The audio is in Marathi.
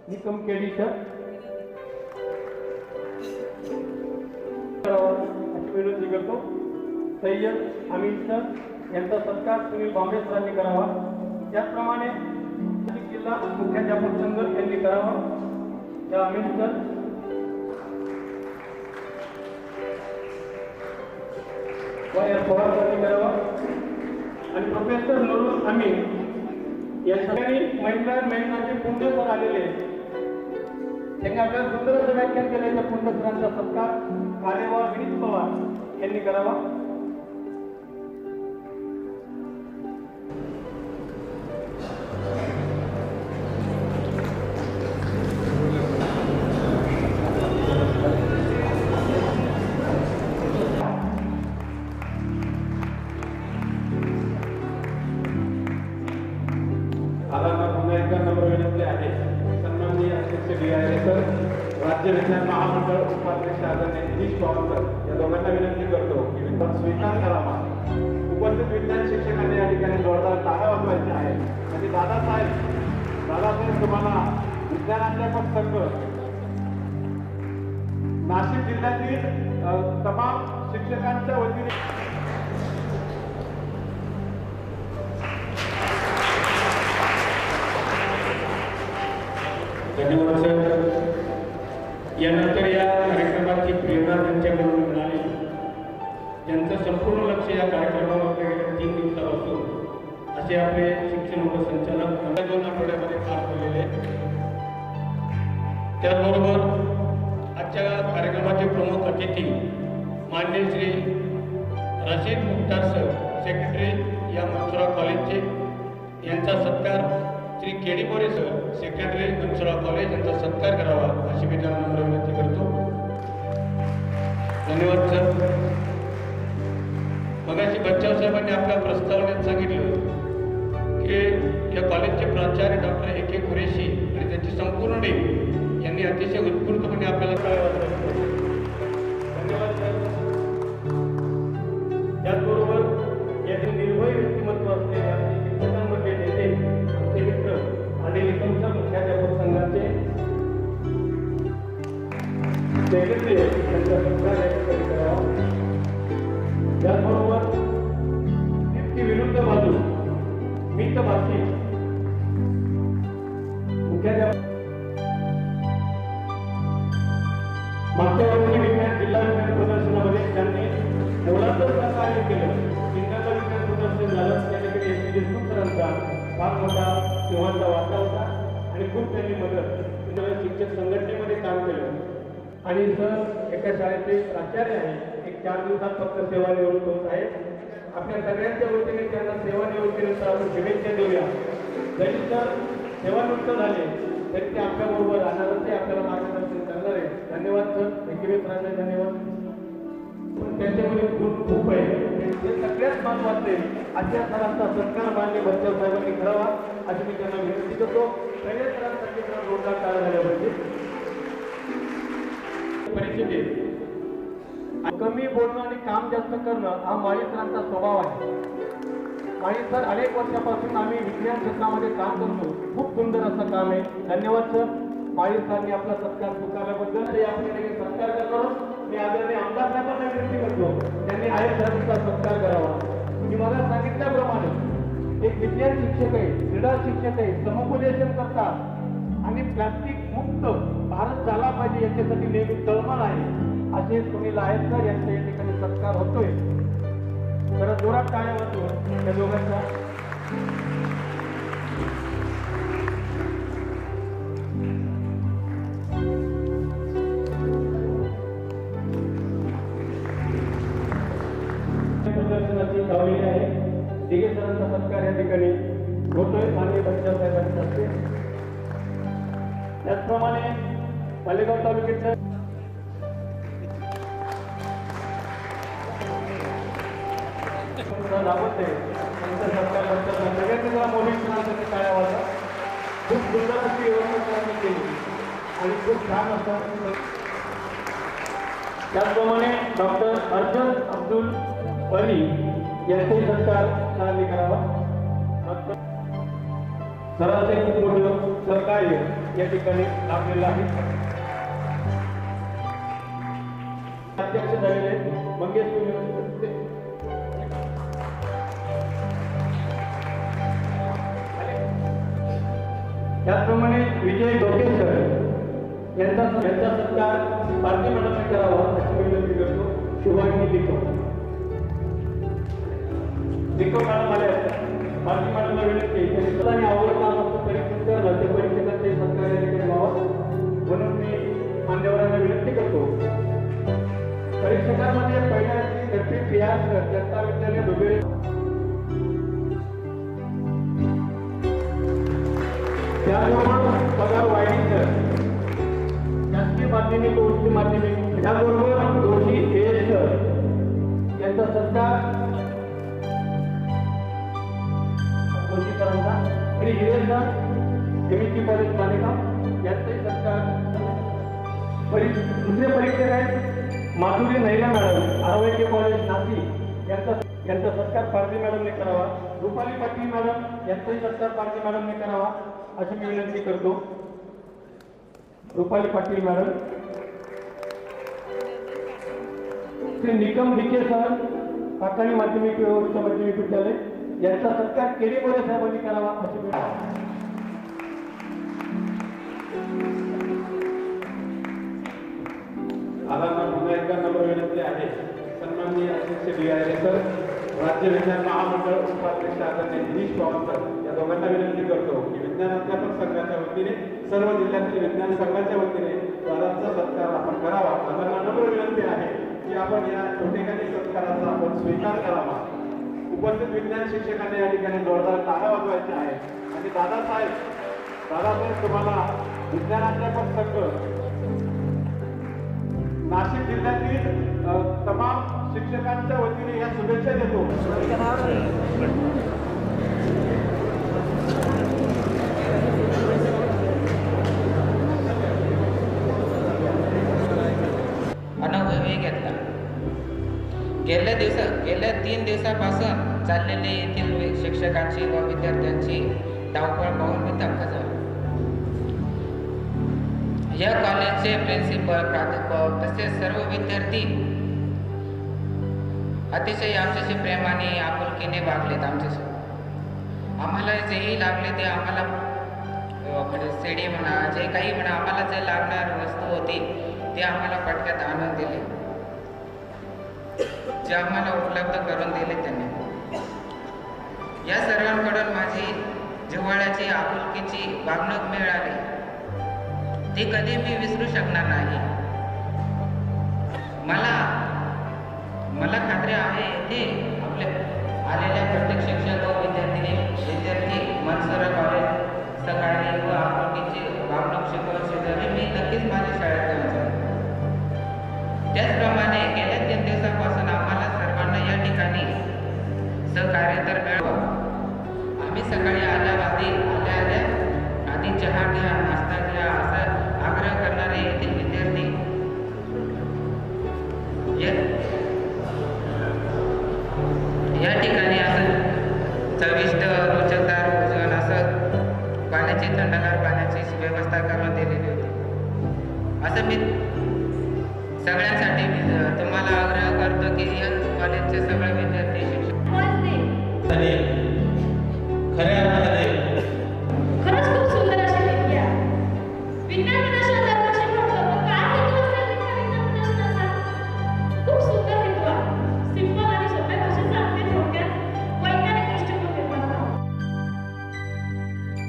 निकम केडी सर अशी विनंती करतो। सय्यद अमीन सर यांचा सत्कार सुनील बॉम्बे सरांनी करावा। त्याचप्रमाणे जिल्हा मुख्याध्यापक संघ यांनी करावा। त्या अमीन सर पवार यांनी करावा आणि प्रोफेसर नूरुल अमीन या सगळ्यांनी महिलांचे पुण्यसर आलेले त्यांनी आपल्याला सुंदर असं व्याख्यान केलं। पुण्यसरांचा सत्कार कार्यवाह विनीत पवार यांनी करावा। राज्य विज्ञान महामंडळ उपाध्यक्ष आदरणीय गिरीश पवार या दोघांना विनंती करतो की विधान स्वीकार करावा। उपस्थित विज्ञान शिक्षकांनी या ठिकाणी जोरदार टाळ्या वाजवायच्या आहे। म्हणजे दादासाहेब तुम्हाला विज्ञानाध्यापक संघ नाशिक जिल्ह्यातील तमाम शिक्षकांच्या वतीने धन्यवाद सर। यानंतर या कार्यक्रमाची प्रेरणा त्यांच्याकडून मिळाली। त्यांचं संपूर्ण लक्ष या कार्यक्रमामध्ये 3 दिवसापासून असे आपले शिक्षण उपसंचालक 2 आठवड्यामध्ये पार पडलेले। त्याचबरोबर आजच्या कार्यक्रमाचे प्रमुख अतिथी माननीय श्री रशीद मुख्तार सर सेक्रेटरी या मनसुरा कॉलेजचे, यांचा सत्कार Shri K D More sir secretary Mansura college यांचा सत्कार करावा अशी मी त्यांना नम्र विनंती करतो। धन्यवाद सर। मगाशी बच्चाव साहेबांनी आपल्या प्रस्तावनेत सांगितलं की या कॉलेजचे प्राचार्य डॉक्टर A.K. कुरेशी आणि त्यांची संपूर्ण टीम यांनी अतिशय उत्स्फूर्तपणे आपल्याला धन्यवाद सर। त्याचबरोबर यातील निर्भय व्यक्तिमत्व असलेले आपले शिक्षकांमध्ये नेते आमचे मित्र आणि निकमच्या मुख्याध्यापक संघाचे सेक्रेटरी यांचा सत्कार या ठिकाणी करावा। त्याचबरोबर तितकी विरुद्ध बाजू मितभाषी मुख्याध्यापक मागच्या वर्षी विज्ञान जिल्हा विज्ञान प्रदर्शनामध्ये त्यांनी एवढाच सहकार्य केलं। जिल्ह्याचं विज्ञान प्रदर्शन झालं त्या ठिकाणी एस टी देशमुख सरांचा फार मोठा तेव्हाचा वाटा होता आणि खूप त्यांनी मदत शिक्षक संघटनेमध्ये काम केलं। आणि सर एका शाळेचे प्राचार्य आहे, एक 4 दिवसात फक्त सेवानिवृत्त होत आहे। आपल्या सगळ्यांच्या वतीने त्यांना सेवानिवृत्तीनंतर आपण शुभेच्छा देऊया। जरी सर सेवानिवृत्त झाले तरी ते आपल्याबरोबर राहणारच आहे, आपल्याला मार्गदर्शन करणार आहे। धन्यवाद सर, सरांचे धन्यवाद। पण त्यांच्यामध्ये खूप आहे, हे सगळ्यात महत्वाचे अशा सरांचा सत्कार मान्य बच्चाव साहेबांनी करावा अशी मी त्यांना विनंती करतो। सगळ्या सरांसाठी जोरदार टाळ्या झाल्या पाहिजे। परिस्थिती कमी बोलणं आणि काम जास्त करणं हा माळी सरांचा स्वभाव आहे। माळी सर अनेक वर्षापासून आम्ही विज्ञान क्षेत्रामध्ये काम करतो, खूप सुंदर असं काम आहे। धन्यवाद सर। माळी सरांनी आपला सत्कार स्वीकारल्याबद्दल आपल्याकडे सत्कार करतो। मी आदरणीय आमदार साहेबांना विनंती करतो त्यांनी आयर सरांचा सत्कार करावा। मी मला सांगितल्याप्रमाणे एक विज्ञान शिक्षक आहे, क्रीडा शिक्षक आहे, समुपदेशन करतात आणि प्लास्टिक मुक्त भारत झाला पाहिजे याच्यासाठी नेहमी तळमळ आहे। असे सुनील आहेत सर यांचा या ठिकाणी सत्कार होतोय। जरा जोरात टाळ्या वाजवून त्या दोघांचा प्रदर्शनाची लावलेली आहे। दिघे सरांचा सत्कार या ठिकाणी होतोय माननीय बच्चाव साहेबांच्या हस्ते। त्याचप्रमाणे मालेगाव तालुक्याच्या दावत आहे त्यांचा सत्कार करताना सगळ्यांनी जरा मोठ्या सणासाठी टाळ्या वाजवा। खूप सुंदर अशी व्यवस्था त्यांनी केली आणि खूप छान असं। त्याचप्रमाणे डॉक्टर अर्जन अब्दुल अली यांचे सत्कार करावा। सरांचे खूप मोठं सहकार्य या ठिकाणी लाभलेला आहे. अध्यक्ष झालेले मंगेश त्याचप्रमाणे विजय डोके सर यांचा सत्कार पार्टी मंडळाने करावा अशी विनंती करतो. शिवानी दिको मॅडम आले असतात. पार्टी मंडळाला विनंती आणि आवड काम असतं तरी सुद्धा राज्य परीक्षेचे सत्कार या ठिकाणी व्हावा म्हणून मी मान्यवरांना विनंती करतो. परीक्षकांमध्ये पहिल्या गरपी फियाज जनता विद्यालय डोबेरे त्याचबरोबर पगार वायडी सर शासकीय माध्यमिक व उच्च माध्यमिक त्याचबरोबर दोषी एस सर यांचा सत्कार दोषीकरांचा श्री हिरे सर केमिस्ट्री कॉलेज मालेगाव यांचाही सत्कार. दुसरे परीक्षक आहेत माधुरी नैरा मॅडम आरोग्य कॉलेज नाशिक यांचा सत्कार पारधी मॅडमने करावा. रुपाली पाटील मॅडम यांचाही सत्कार पारधी मॅडमने करावा अशी मी विनंती करतो. रुपाली पाटील मॅडम. श्री निकम विखे सर पाटणी माध्यमिक व उच्च माध्यमिक विद्यालय यांचा सत्कार केडी मोरे साहेबांनी करावा अशी विनंती. आम्हाला पुन्हा एकदा नम्र विनंती आहे. सन्माननीय अध्यक्ष DIA सर, राज्य विज्ञान महामंडळ उपाध्यक्ष आदरणीय दिनेश पवार सर या दोघांना विनंती करतो की विज्ञान अध्यापक संघाच्या वतीने सर्व जिल्ह्यातील विज्ञान संघाच्या वतीने दादांचा सत्कार आपण करावा. आम्हाला नम्र विनंती आहे की आपण या छोटेखानी सत्काराचा आपण स्वीकार करावा. उपस्थित विज्ञान शिक्षकांना या ठिकाणी जोरदार टाळ्या वाजवायच्या आहेत. आणि दादासाहेब तुम्हाला विज्ञान अध्यापक संघ नाशिक जिल्ह्यातील तमाम शिक्षकांच्या वतीने या शुभेच्छा देतो. अनुभवही घेतला. गेल्या 3 दिवसापासून चाललेले येथील शिक्षकांची व विद्यार्थ्यांची धावपळ पाहून मी धक्का झालो. या कॉलेजचे प्रिन्सिपल, प्राध्यापक तसेच सर्व विद्यार्थी अतिशय आमच्याशी प्रेमाने आपुलकीने वागलेत. आमच्याशी आम्हाला जेही लागले ते आम्हाला सीडी म्हणा जे काही म्हणा आम्हाला जे लागणार वस्तू होती ते आम्हाला पटक्यात आणून दिले. जे आम्हाला उपलब्ध करून दिले त्यांनी. या सर्वांकडून माझी जिव्हाळ्याची आपुलकीची वागणूक मिळाली ती कधी मी विसरू शकणार नाही. मला खात्री आहे येथे आपल्या आलेल्या प्रत्येक शिक्षक व विद्यार्थी मनसुरा कॉलेज सकाळी व आपुलकीची वागणूक शिकवून जरी मी नक्कीच माझ्या शाळेत जायचो. त्याचप्रमाणे गेल्या 3 दिवसापासून आम्हाला सर्वांना या ठिकाणी सहकार्य तर मिळावं. आम्ही सकाळी आल्या आधी चहा घ्या, नाश्ता घ्या असा आग्रह करणारे येथील विद्यार्थी या ठिकाणी असं चविष्ट रुचकदार भोजन असं पाण्याची थंडगार पाण्याची व्यवस्था करून दिलेली होती. असं मी सगळ्यांसाठी तुम्हाला आग्रह करतो की या कॉलेजचे सगळे विद्यार्थी शिक्षक खऱ्या अर्थाने खरंच खूप सुंदर अशी विद्या विज्ञान